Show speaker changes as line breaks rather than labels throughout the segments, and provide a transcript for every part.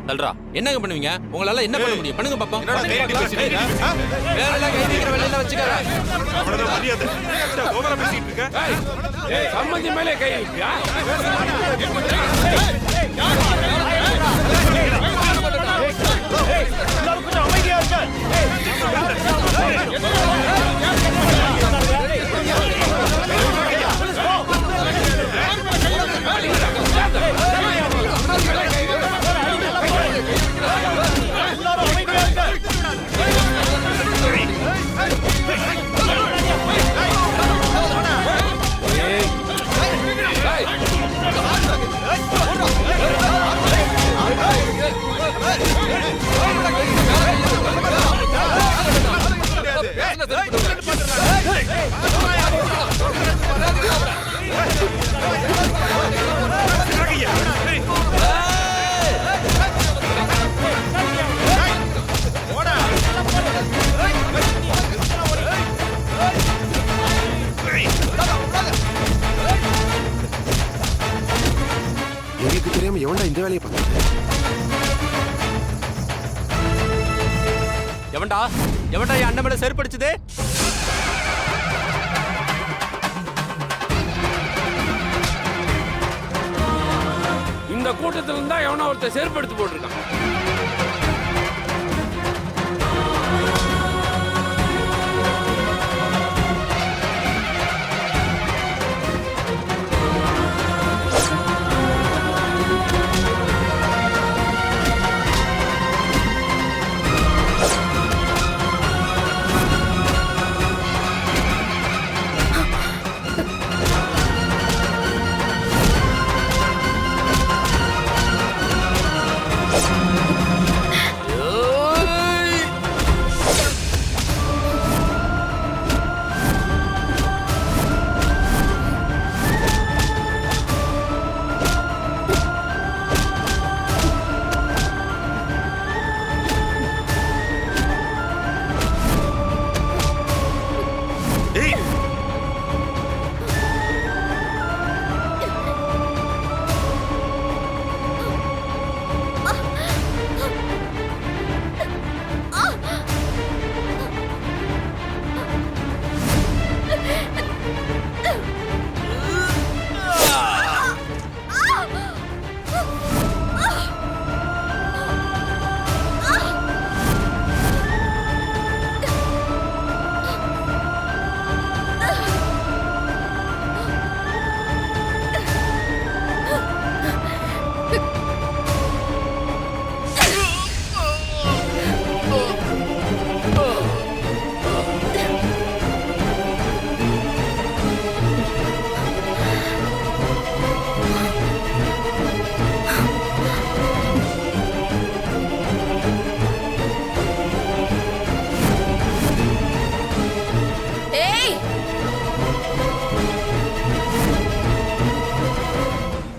தல்றா என்னங்க பண்ணுவீங்க? உங்களால என்ன பண்ண முடியும்? பண்ணுங்க பாப்போம்.
என்னடா கைதி பேசிட்டு இருக்க?
வேற எல்லாம் கை நீக்கிற வேலையில வச்சுக்காத.
அவ்வளவுதான் மரியாதை. என்ன ஓவரா பேசிட்டு இருக்க?
ஏய் சம்பந்தி மேலே கை வைப்பியா?
எல்லாரும் கொஞ்சம் அமைதியா இருங்க. எல்லாரும் அமைதியா இருங்க.
எனக்கு தெரியாம எவன்டா இந்த வேலையை பண்ணாரு?
எவன்டா எவன்டா என் அண்ணன் மேல செருப்படிச்சது?
இந்த கூட்டத்துல இருந்தா எவனோ ஒருத்தர் செருப்படுத்து போட்டிருக்கான்.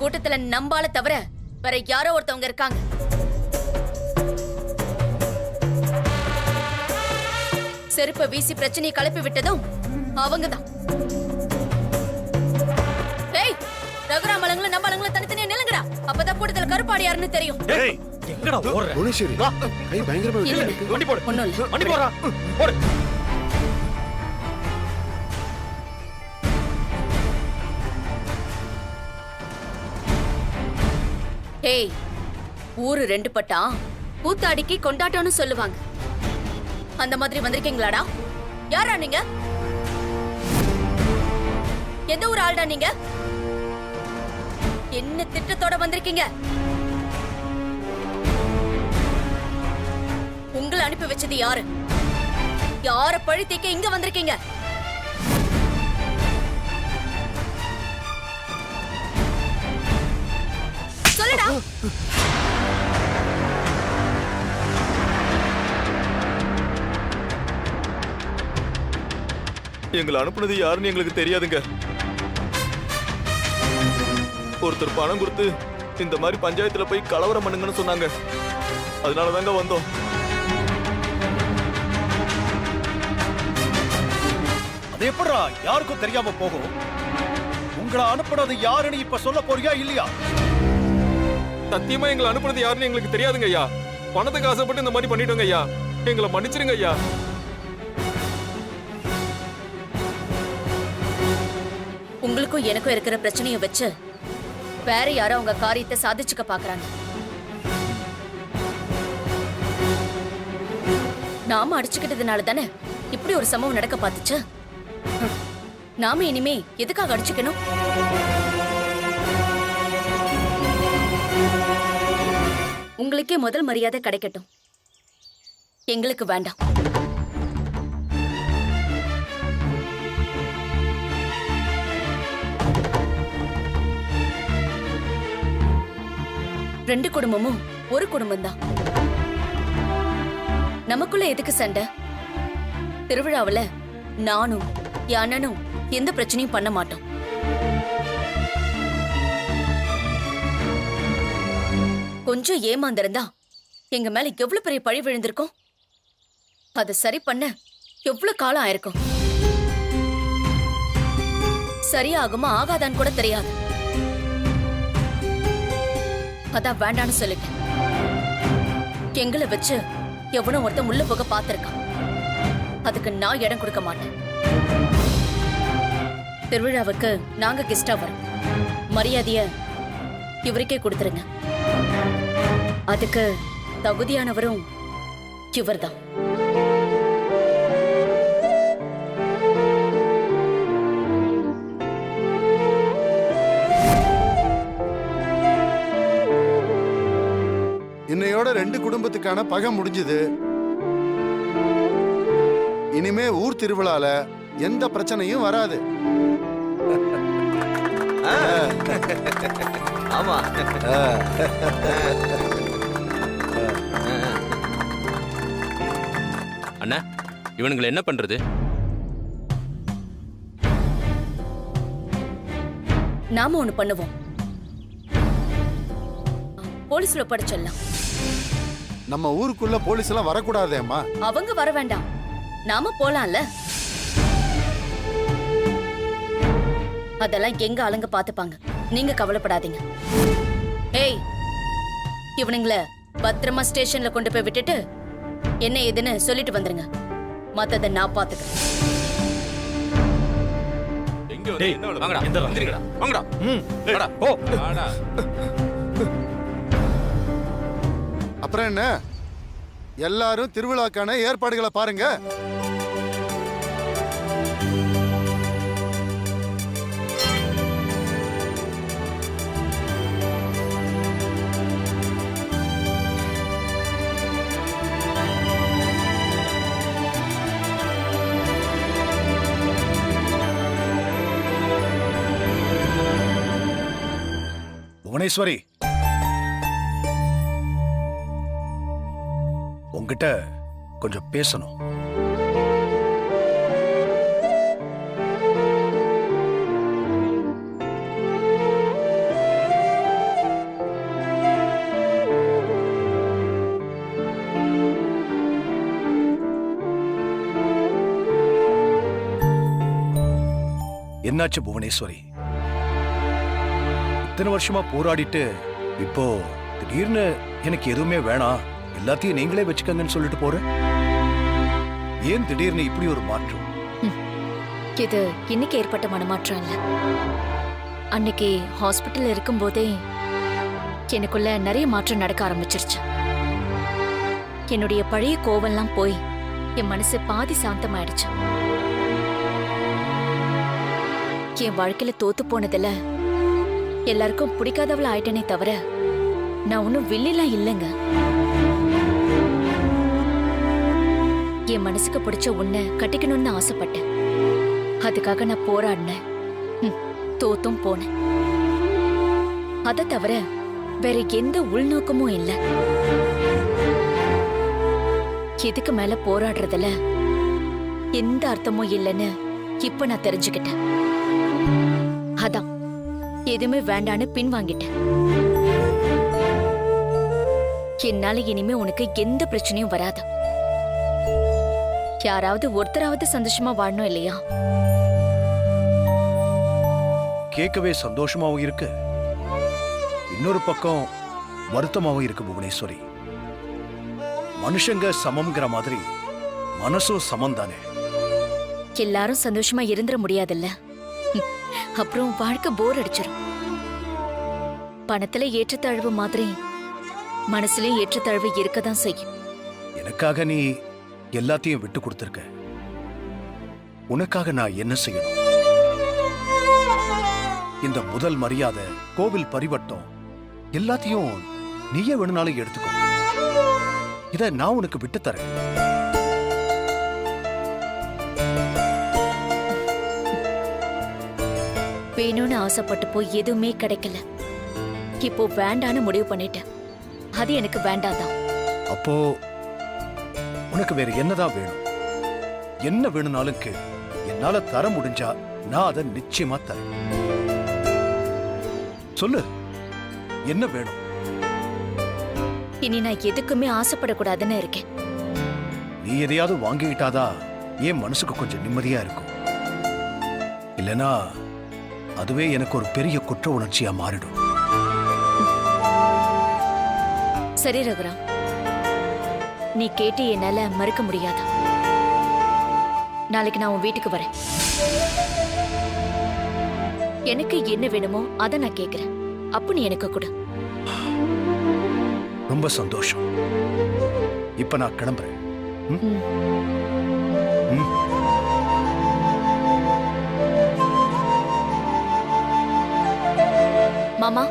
கூட்டத்துல நம்பால தவிர வேற யாரோ ஒருத்தவங்க இருக்காங்க. செருப்ப வீசி பிரச்சனையை கலப்பி விட்டதும் அவங்கதான். ஏய், ரகுராமலங்களும் நம்பாலங்களும் தனித்தனியா நிலங்கடா. அப்பதான் கூட்டத்துல கருப்பாடு யாருன்னு தெரியும்.
ஏய் எங்கடா ஓடுற?
புவனேஸ்வரி கை பயங்கரமா இருக்கு.
வண்டி போடு.
ஒண்ணும் இல்ல.
வண்டி போடுறா. போடு.
ஏய், ஊரு ரெண்டு பட்டா கூத்தாடிக்கு கொண்டாட்டம்னு சொல்லுவாங்க. அந்த மாதிரி வந்திருக்கீங்களாடா? யாரா நீங்க? எந்த ஊர் ஆள்டா நீங்க? என்ன திட்டத்தோட வந்திருக்கீங்க? உங்களை அனுப்பி வச்சது யாரு? யார பழி தீக்க இங்க வந்திருக்கீங்க? சொல்லுடா.
எங்களை அனுப்புனது யாருன்னு எங்களுக்கு தெரியாதுங்க. ஒருத்தர் பணம் கொடுத்து இந்த மாதிரி பஞ்சாயத்துல போய் கலவரம் பண்ணுங்கன்னு சொன்னாங்க. அதனாலதாங்க வந்தோம்.
அது எப்படா யாருக்கும் தெரியாம போகும்? உங்களை அனுப்புனது யாருன்னு இப்ப சொல்ல போறியா இல்லையா?
சத்தியமா எங்களை அனுப்புறது யாருன்னு எங்களுக்கு தெரியாதுங்க ஐயா. பணத்துக்கு ஆசைப்பட்டு இந்த மாதிரி பண்ணிட்டோங்க ஐயா. எங்களை மன்னிச்சிருங்க ஐயா.
உங்களுக்கும் எனக்கும் இருக்கிற பிரச்சனையை வச்சு வேற யாரோ உங்க காரியத்தை சாதிச்சுக்க பாக்குறாங்க. நாம அடிச்சுக்கிட்டதுனால தானே இப்படி ஒரு சம்பவம் நடக்க பார்த்துச்சு. நாம இனிமே எதுக்காக அடிச்சுக்கணும்? உங்களுக்கே முதல் மரியாதை கிடைக்கட்டும், எங்களுக்கு வேண்டாம். ரெண்டு குடும்பமும் ஒரு குடும்பம் தான். நமக்குள்ள எதுக்கு சண்டை? திருவிழாவுல நானும் என் அண்ணனும் எந்த பிரச்சனையும் பண்ண மாட்டோம். கொஞ்சம் ஏமாந்திருந்தா எங்க மேல எவ்வளவு பெரிய பழி விழுந்திருக்கும். அதை சரி பண்ண எவ்வளவு காலம் ஆயிருக்கும். சரியாகுமா ஆகாதான்னு கூட தெரியாது. அதான் வேண்டான்னு சொல்லிட்டேன். எங்களை வச்சு எவனும் ஒருத்தன் உள்ள போக பார்த்திருக்கான். அதுக்கு நான் இடம் கொடுக்க மாட்டேன். திருவிழாவுக்கு நாங்க கெஸ்டா வரோம். மரியாதைய இவருக்கே கொடுத்துருங்க. அதுக்கு தகுதியானவரும் இவர்தான்.
இன்னையோட ரெண்டு குடும்பத்துக்கான பகை முடிஞ்சது. இனிமே ஊர் திருவிழால எந்த பிரச்சனையும் வராது.
ஆமா.
அண்ணா, இவனுங்களை என்ன பண்றது?
நாம ஒண்ணு பண்ணுவோம். போலீஸ்ல படிச்சிடலாம்.
நம்ம ஊருக்குள்ள போலீஸ் எல்லாம் வரக்கூடாதேம்மா.
அவங்க வர வேண்டாம், நாம போலாம்ல. அதெல்லாம் எங்க ஆளுங்க பாத்துப்பாங்க, நீங்க கவலைப்படாதீங்க. ஏய், இவனுங்கள பத்திரமா ஸ்டேஷன்ல கொண்டு போய் விட்டுட்டு என்ன ஏதுன்னு சொல்லிட்டு வந்துருங்க. மத்தத நான் பாத்துக்கிறேன்.
எங்க வந்து என்ன வேலை?
வாங்கடா,
எந்திரா.
எந்திரிங்கடா, வாங்கடா. வாடா.
போ.
வாடா.
அப்புறம் என்ன, எல்லாரும் திருவிழாக்கான ஏற்பாடுகளை பாருங்க.
புவனேஸ்வரி, உங்ககிட்ட கொஞ்சம் பேசணும். என்னாச்சு புவனேஸ்வரி? இத்தனை வருஷமா போராடிட்டு இப்போ திடீர்னு எனக்கு எதுவுமே வேணாம், எல்லாத்தையும் நீங்களே வச்சுக்கங்கன்னு சொல்லிட்டு போற. ஏன் திடீர்னு இப்படி ஒரு மாற்றம்?
இது இன்னைக்கு ஏற்பட்ட மனமாற்றம் இல்ல. அன்னைக்கு ஹாஸ்பிட்டல் இருக்கும்போதே எனக்குள்ள நிறைய மாற்றம் நடக்க ஆரம்பிச்சிருச்சு. என்னுடைய பழைய கோவம்லாம் போய் என் மனசு பாதி சாந்தமாயிடுச்சு. என் வாழ்க்கையில தோத்து போனதுல எல்லாருக்கும் பிடிக்காதவள ஆயிட்டனே தவிர நான் ஒன்னும் வில்லிலாம் இல்லைங்க. என் மனசுக்கு பிடிச்ச உன்னை கட்டிக்கணும்னு ஆசைப்பட்டேன். அதுக்காக நான் போராடினேன், தோத்தும் போனேன். அதை தவிர வேற எந்த உள்நோக்கமும் இல்லை. இதுக்கு மேல போராடுறதுல எந்த அர்த்தமும் இல்லைன்னு இப்ப நான் தெரிஞ்சுக்கிட்டேன். அதான் எதுவுமே வேண்டான்னு பின்வாங்கிட்டேன். என்னால இனிமே உனக்கு எந்த பிரச்சனையும் வராது. யாராவது ஒருத்தராவது சந்தோஷமா வாழணும் இல்லையா?
கேட்கவே சந்தோஷமாவும் இருக்கு. இன்னொரு பக்கம் வருத்தமாவும் இருக்கு புவனேஸ்வரி. மனுஷங்க சமம்ங்கிற மாதிரி மனசும் சமம் தானே.
எல்லாரும் சந்தோஷமா இருந்துட முடியாதுல்ல. அப்புறம் வாழ்க்கை போர் அடிச்சிடும். பணத்துல ஏற்றத்தாழ்வு மாதிரி மனசுலயும் ஏற்றத்தாழ்வு இருக்கதான் செய்யும்.
எனக்காக நீ எல்லாத்தையும் விட்டு கொடுத்திருக்க. உனக்காக நான் என்ன செய்யணும்? இந்த முதல் மரியாதை, கோவில் பரிவட்டம் எல்லாத்தையும் நீயே வேணும்னாலும் எடுத்துக்கோ. இத நான் உனக்கு விட்டு தரேன்.
வேணும்னு ஆசைப்பட்டு போய் எதுவுமே கிடைக்கல. இப்போ வேண்டான்னு முடிவு பண்ணிட்டேன். அது எனக்கு வேண்டாதான்.
அப்போ உனக்கு வேற என்னதான் வேணும்? என்ன வேணும்னாலும் கேளு. என்னால தர முடிஞ்சா நான் அதை நிச்சயமா தரேன். சொல்லு, என்ன வேணும்?
இனி நான் எதுக்குமே ஆசைப்படக்கூடாதுன்னு இருக்கேன்.
நீ எதையாவது வாங்கிக்கிட்டாதான் என் மனசுக்கு கொஞ்சம் நிம்மதியா இருக்கும். இல்லனா அதுவே எனக்கு ஒரு பெரிய குற்ற உணர்ச்சியா மாறிடும்.
சரி ரகுராம், நீ கேட்டு என்னால மறுக்க முடியாதா? நாளைக்கு நான் உன் வீட்டுக்கு வரேன். எனக்கு என்ன வேணுமோ அதை நான் கேக்குறேன். அப்ப நீ எனக்கு கொடு.
ரொம்ப சந்தோஷம். இப்ப நான் கிளம்புறேன். ம்? ம்.
மாமா,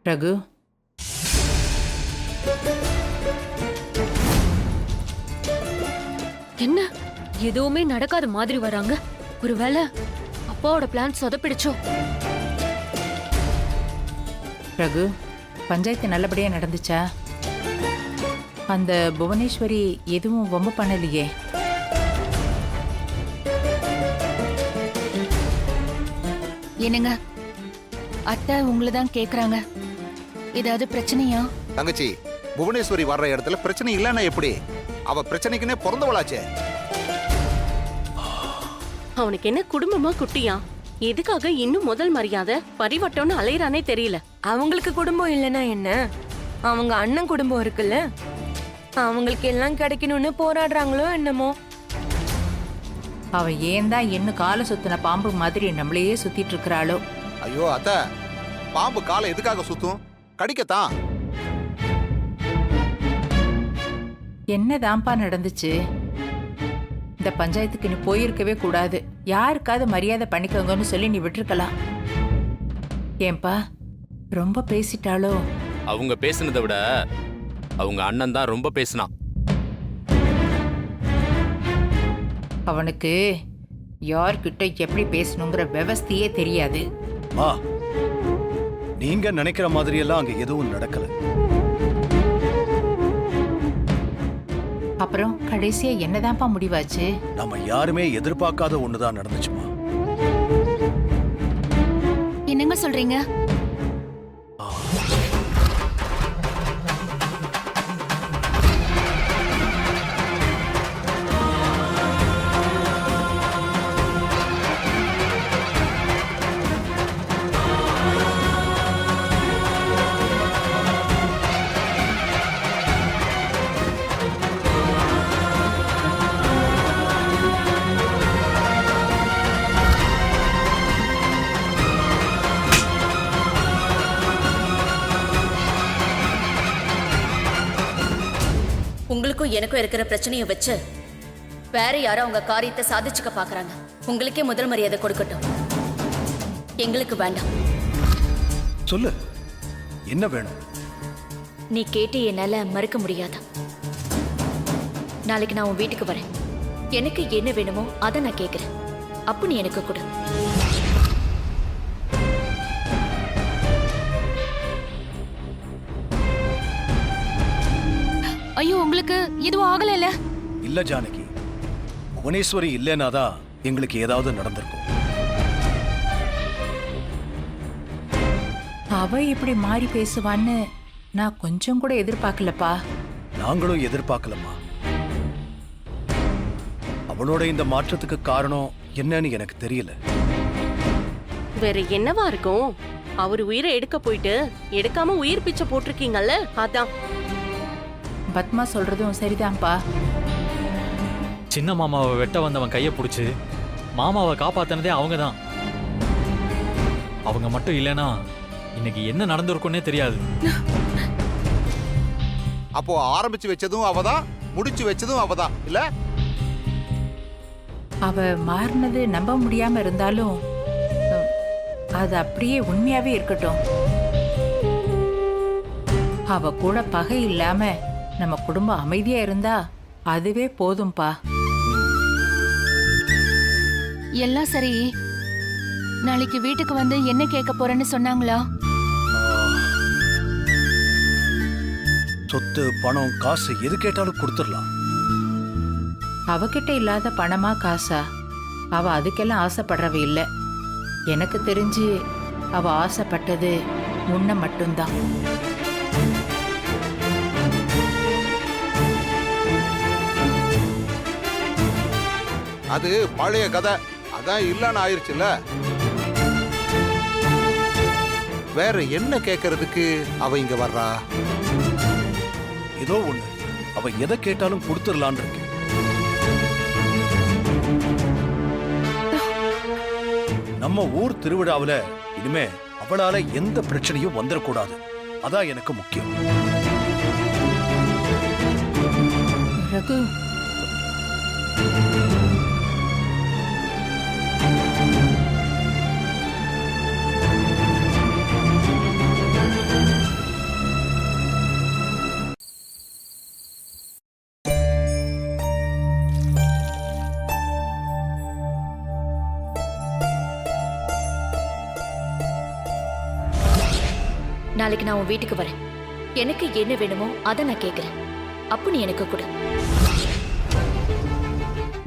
ரகு,
என்ன எதுவுமே நடக்காத மாதிரி வராங்க? ஒருவேளை அப்பாவோட பிளான் சொதப்பிடுச்சோ?
ரகு, பஞ்சாயத்து நல்லபடியா நடந்துச்சா? அந்த புவனேஸ்வரி எதுவும் வம்பு பண்ணலையே?
என்னங்க, அத்தை உங்களை தான் கேக்குறாங்க. ஏதாவது பிரச்சனையா?
தங்கச்சி, புவனேஸ்வரி வர்ற இடத்துல பிரச்சனை இல்லைன்னா எப்படி? அவ பிரச்சனைக்குன்னே பிறந்தவளாச்சே.
அவனுக்கு என்ன குடும்பமா குட்டியா? எதுக்காக இன்னும் முதல் மரியாதை பரிவட்டம்னு அலையறானே தெரியல.
அவங்களுக்கு குடும்பம் இல்லைன்னா என்ன? அவங்க அண்ணன் குடும்பம் இருக்குல்ல, அவங்களுக்கு எல்லாம் கிடைக்கணும்னு போராடுறாங்களோ என்னமோ.
அவ ஏன் தான் இன்னும் காலை சுத்தின பாம்பு மாதிரி நம்மளையே சுத்திட்டு இருக்கிறாளோ?
ஐயோ அத்தை, பாம்பு காலை எதுக்காக சுத்தும்? கடிக்கத்தான்.
என்னதான்ப்பா நடந்துச்சு? இந்த பஞ்சாயத்துக்கு நீ போயிருக்கவே கூடாது. யாருக்காவது மரியாதை பண்ணிக்கோங்கன்னு சொல்லி நீ விட்டுருக்கலாம். ஏன்பா ரொம்ப பேசிட்டாளோ?
அவங்க பேசுனதை விட அவங்க அண்ணன் தான் ரொம்ப பேசினான்.
அவனுக்கு யார்கிட்ட எப்படி பேசணுங்கிற விவஸ்தையே தெரியாது.
நீங்க நினைக்கிற மாதிரி எல்லாம் அங்க எதுவும் நடக்கல.
அப்புறம் கடைசியா என்னதான்ப்பா முடிவாச்சு?
நம்ம யாருமே எதிர்பார்க்காத ஒண்ணுதான் நடந்துச்சுமா.
என்னங்க சொல்றீங்க?
உங்களுக்கும் எனக்கும் இருக்கிற பிரச்சனையை வச்சு வேற யாரோ அவங்க காரியத்தை சாதிச்சுக்க பாக்குறாங்க. உங்களுக்கே முதல் மரியாதை கொடுக்கட்டும், எங்களுக்கு வேண்டாம்.
சொல்லு, என்ன வேணும்?
நீ கேட்டு என்னால மறுக்க முடியாதா? நாளைக்கு நான் உன் வீட்டுக்கு வரேன். எனக்கு என்ன வேணுமோ அதை நான் கேட்கிறேன். அப்ப நீ எனக்கு கொடு.
ஐயோ உங்களுக்கு எதுவும் ஆகலைல்ல?
இல்ல ஜானகி, புவனேஸ்வரி இல்லைனாதான் எங்களுக்கு ஏதாவது நடந்திருக்கும்.
அவ இப்படி மாறி பேசுவான்னு நான் கொஞ்சம் கூட எதிர்பார்க்கலப்பா.
நாங்களும் எதிர்பார்க்கலம்மா. அவளோட இந்த மாற்றத்துக்கு காரணம் என்னன்னு எனக்கு தெரியல.
வேற என்னவா இருக்கும்? அவர் உயிரை எடுக்க போயிட்டு எடுக்காம உயிர் பிச்சை போட்டிருக்கீங்கல்ல, அதான்.
பத்மா சொல்றதும் சரிதான்ப்பா.
சின்ன மாமாவை வெட்ட வந்தவன் கையை பிடிச்சு மாமாவை காப்பாத்தினதே அவங்க தான். அவங்க மட்டும் இல்லைன்னா இன்னைக்கு என்ன நடந்திருக்கும்னே தெரியாது.
அப்போ ஆரம்பிச்சு வச்சதும் அவதான், முடிச்சு வச்சதும் அவதான் இல்ல?
அவ மாறினது நம்ப முடியாம இருந்தாலும் அது அப்படியே உண்மையாவே இருக்கட்டும். அவ கூட பகை இல்லாம நம்ம குடும்பம் அமைதியா இருந்தா அதுவே போதும்பா.
எல்லாம் சரி. நாளைக்கு வீட்டுக்கு வந்து என்ன கேட்க போறேன்னு சொன்னாங்களா?
சொத்து, பணம், காசு எது கேட்டாலும் கொடுத்துடலாம்.
அவகிட்ட இல்லாத பணமா காசா? அவ அதுக்கெல்லாம் ஆசைப்படுறவ இல்ல. எனக்கு தெரிஞ்சு அவ ஆசைப்பட்டது உன்னை மட்டும்தான்.
அது பழைய கதை, அதான் இல்லன்னு ஆயிருச்சுல்ல. வேற என்ன கேட்கறதுக்கு அவ இங்க வர்றா?
ஏதோ ஒண்ணு, அவ எதை கேட்டாலும் கொடுத்துடலான் இருக்கு. நம்ம ஊர் திருவிழாவுல இனிமே அவளால எந்த பிரச்சனையும் வந்துடக்கூடாது. அதான் எனக்கு முக்கியம்.
ரகு,
நாளைக்கு நான் உன் வீட்டுக்கு வரேன். எனக்கு என்ன வேணுமோ அதை நான் கேட்கிறேன். அப்ப நீ எனக்கு கொடு.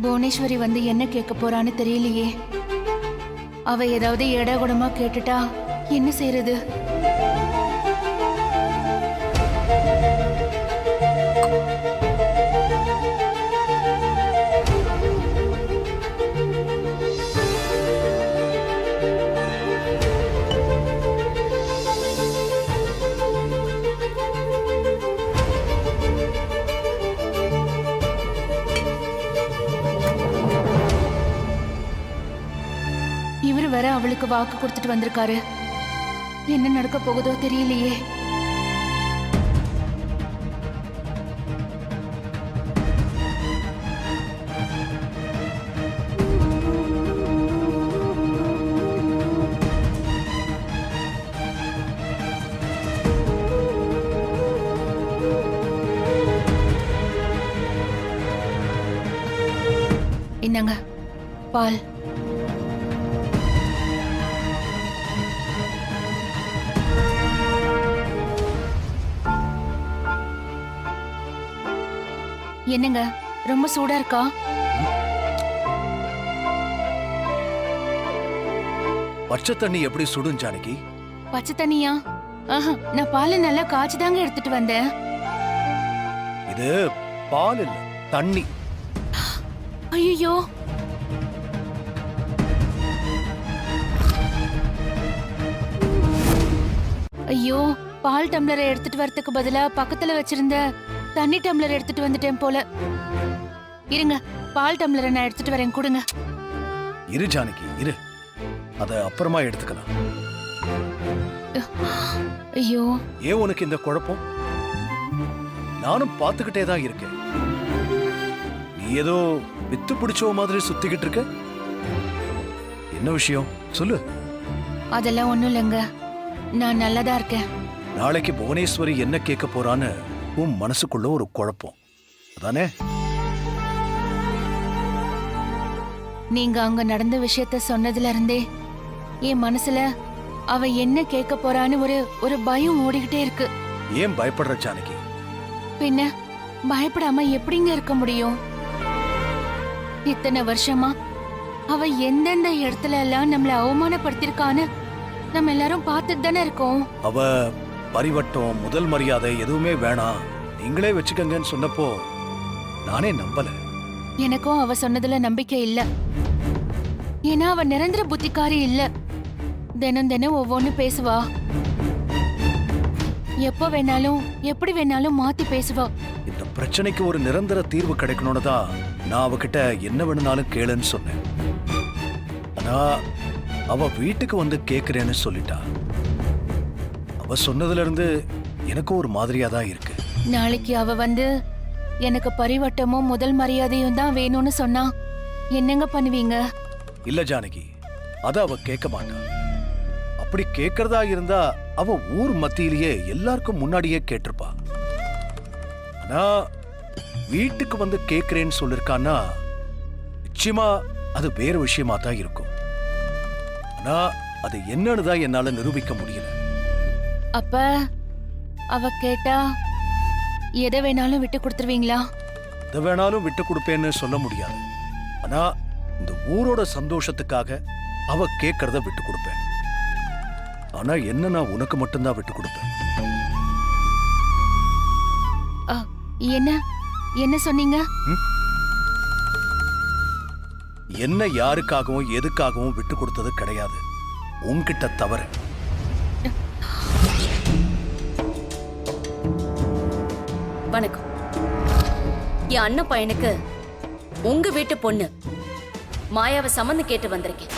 புவனேஸ்வரி வந்து என்ன கேட்க போறான்னு தெரியலையே. அவ ஏதாவது ஏடாகுடமா கேட்டுட்டா என்ன செய்யறது? இவர் வேற அவளுக்கு வாக்கு கொடுத்துட்டு வந்திருக்காரு. என்ன நடக்க போகுதோ தெரியலையே. இந்தாங்க பால். என்னங்க ரொம்ப சூடா இருக்கா?
பச்சை தண்ணி எப்படி சுடும் ஜானகி?
பச்சை தண்ணியா? ஆஹா, நான் பாலை நல்லா காய்ச்சி தாங்க எடுத்துட்டு வந்தேன்.
இது பால் இல்ல, தண்ணி.
ஐயோ, ஐயோ, பால் டம்ளரை எடுத்துட்டு வரதுக்கு பதிலா பக்கத்துல வச்சிருந்த தண்ணி டம்ளர் எடுத்துட்டு வந்துட்டேன் போல. இருங்க, பால் டம்ளரை நான் எடுத்துட்டு வரேன், கொடுங்க.
இரு ஜானகி, இரு, அத அப்புறமா எடுத்துக்கலாம்.
ஐயோ,
ஏன் உனக்கு இந்த குழப்பம்? நானும் பார்த்துக்கிட்டே தான் இருக்கேன். நீ ஏதோ வித்து பிடிச்ச மாதிரி சுத்திக்கிட்டு இருக்க. என்ன விஷயம் சொல்லு.
அதெல்லாம் ஒண்ணும் இல்லைங்க, நான் நல்லதா இருக்கேன்.
நாளைக்கு புவனேஸ்வரி என்ன கேட்க போறான்னு உன் மனசுக்குள்ள ஒரு குழப்பம் அதானே?
நீங்க அங்க நடந்த விஷயத்த சொன்னதுல இருந்தே என் மனசுல அவ என்ன கேட்க போறான்னு ஒரு பயம் ஓடிக்கிட்டே இருக்கு.
ஏன் பயப்படுற ஜானகி?
பின்ன பயப்படாம எப்படிங்க இருக்க முடியும்? இத்தனை வருஷமா அவ எந்தெந்த இடத்துல எல்லாம் நம்மள அவமானப்படுத்திருக்கான்னு நம்ம எல்லாரும் பார்த்துட்டு தானே இருக்கோம்.
அவ பரிவட்டம், முதல் மரியாதை எதுவுமே வேணாம், நீங்களே வச்சுக்கங்கன்னு சொன்னப்போ நானே நம்பல.
எனக்கும் அவ சொன்னதுல நம்பிக்கை இல்ல. ஏன்னா அவ நிரந்தர புத்திக்காரி இல்ல. தினம் தினம் ஒவ்வொன்னு பேசுவா. எப்ப வேணாலும் எப்படி வேணாலும் மாத்தி பேசுவா.
இந்த பிரச்சனைக்கு ஒரு நிரந்தர தீர்வு கிடைக்கணும்னு தான் நான் அவகிட்ட என்ன வேணும்னாலும் கேளுன்னு சொன்னேன். ஆனா அவ வீட்டுக்கு வந்து கேக்குறேன்னு சொல்லிட்டா. அவ சொன்னதுல இருந்து எனக்கும் ஒரு மாதிரியா தான் இருக்கு.
நாளைக்கு அவ வந்து எனக்கு பரிவட்டமும் முதல் மரியாதையும் தான் வேணும்னு சொன்னா என்னங்க பண்ணுவீங்க?
இல்ல ஜானகி, அத அவ கேட்க மாட்டா. அப்படி கேட்கறதா இருந்தா அவ ஊர் மத்தியிலேயே எல்லாருக்கும் முன்னாடியே கேட்டிருப்பா. ஆனா வீட்டுக்கு வந்து கேக்குறேன்னு சொல்லிருக்கான்னா நிச்சயமா அது வேற விஷயமா தான் இருக்கும். ஆனா அது என்னன்னு தான் என்னால நிரூபிக்க முடியல.
அப்ப அவ கேட்டா எதை வேணாலும் விட்டு கொடுத்துருவீங்களா?
எதை வேணாலும் விட்டு கொடுப்பேன்னு சொல்ல முடியாது. ஆனா இந்த ஊரோட சந்தோஷத்துக்காக அவ கேட்கறத விட்டு கொடுப்பேன். ஆனா என்ன நான் உனக்கு மட்டும்தான் விட்டு கொடுப்பேன்.
என்ன என்ன சொன்னீங்க?
என்ன யாருக்காகவும் எதுக்காகவும் விட்டு கொடுத்தது கிடையாது, உன்கிட்ட தவற.
வணக்கம். என் அண்ணன் பையனுக்கு உங்க வீட்டு பொண்ணு மாயாவை சம்மந்தம் கேட்டு வந்திருக்கேன்.